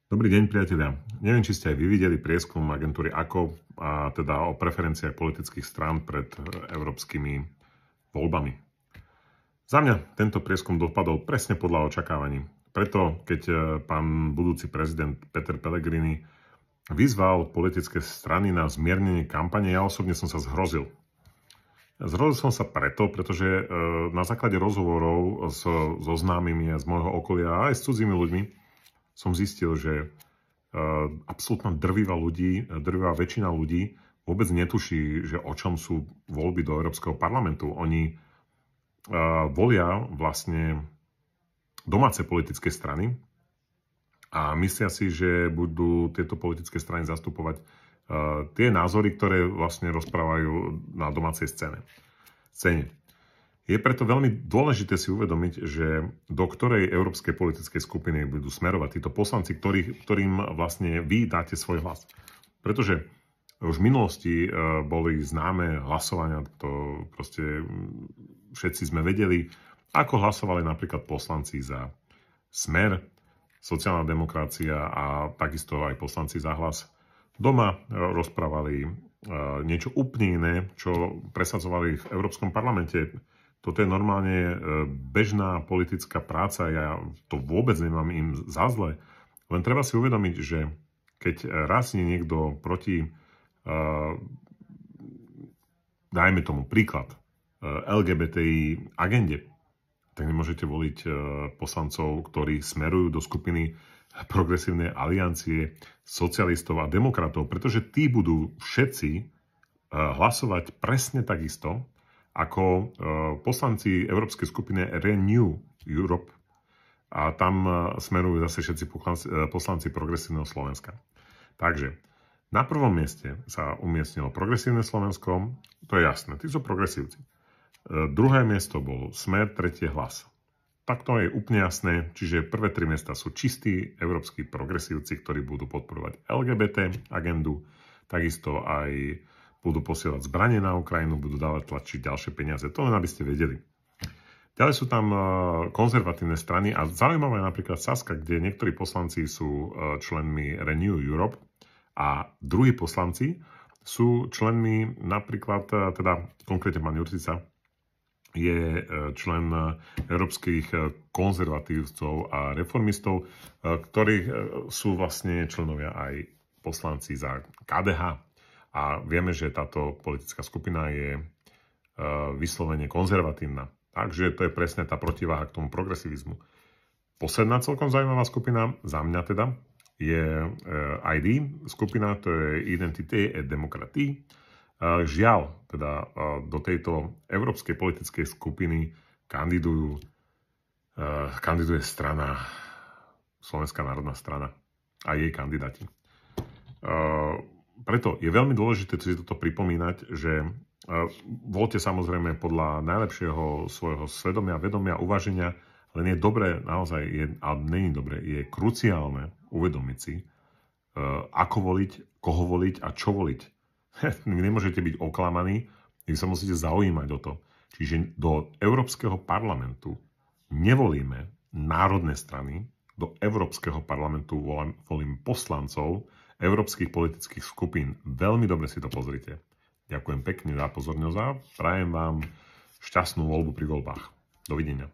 Dobrý deň, priatelia. Neviem, či ste aj vy videli prieskum agentúry AKO, a teda o preferenciách politických strán pred európskymi voľbami. Za mňa tento prieskum dopadol presne podľa očakávaní. Preto, keď pán budúci prezident Peter Pellegrini vyzval politické strany na zmiernenie kampane, ja osobne som sa zhrozil. Zhrozil som sa pretože na základe rozhovorov so známymi a z môjho okolia aj s cudzími ľuďmi som zistil, že absolútna drvivá väčšina ľudí vôbec netuší, že o čom sú voľby do Európskeho parlamentu. Oni volia vlastne domáce politické strany a myslia si, že budú tieto politické strany zastupovať tie názory, ktoré vlastne rozprávajú na domácej scéne. Je preto veľmi dôležité si uvedomiť, že do ktorej európskej politickej skupiny budú smerovať títo poslanci, ktorým vlastne vy dáte svoj hlas. Pretože už v minulosti boli známe hlasovania, to proste všetci sme vedeli, ako hlasovali napríklad poslanci za Smer, sociálna demokracia a takisto aj poslanci za Hlas. Doma rozprávali niečo úplne iné, čo presadzovali v Európskom parlamente. Toto je normálne bežná politická práca, ja to vôbec nemám im za zle. Len treba si uvedomiť, že keď raz je niekto proti, dajme tomu príklad, LGBTI agende, tak nemôžete voliť poslancov, ktorí smerujú do skupiny Progresívnej aliancie socialistov a demokratov, pretože tí budú všetci hlasovať presne takisto, ako poslanci Európskej skupiny Renew Europe a tam smerujú zase všetci poslanci Progresívneho Slovenska. Takže na prvom mieste sa umiestnilo Progresívne Slovensko, to je jasné, tí sú progresívci. Druhé miesto bol Smer, tretie Hlas. Tak to je úplne jasné, čiže prvé tri miesta sú čistí európski progresívci, ktorí budú podporovať LGBT agendu, takisto aj budú posielať zbranie na Ukrajinu, budú dávať tlačiť ďalšie peniaze. To len aby ste vedeli. Ďalej sú tam konzervatívne strany a zaujímavé je napríklad Saska, kde niektorí poslanci sú členmi Renew Europe a druhí poslanci sú členmi napríklad, teda konkrétne pán Jurtica, je člen európskych konzervatívcov a reformistov, ktorí sú vlastne členovia aj poslanci za KDH. A vieme, že táto politická skupina je vyslovene konzervatívna. Takže to je presne tá protiváha k tomu progresivizmu. Posledná celkom zaujímavá skupina, za mňa teda, je ID skupina, to je Identité et Démocratie. Žiaľ, teda do tejto európskej politickej skupiny kandiduje strana, Slovenská národná strana a jej kandidáti. Preto je veľmi dôležité si toto pripomínať, že voľte samozrejme podľa najlepšieho svojho svedomia, vedomia, uvaženia, len je dobré, naozaj, ale není dobré, je kruciálne uvedomiť si, ako voliť, koho voliť a čo voliť. Vy nemôžete byť oklamaní, vy sa musíte zaujímať o to. Čiže do Európskeho parlamentu nevolíme národné strany, do Európskeho parlamentu volím poslancov európskych politických skupín. Veľmi dobre si to pozrite. Ďakujem pekne za pozornosť a prajem vám šťastnú voľbu pri voľbách. Dovidenia.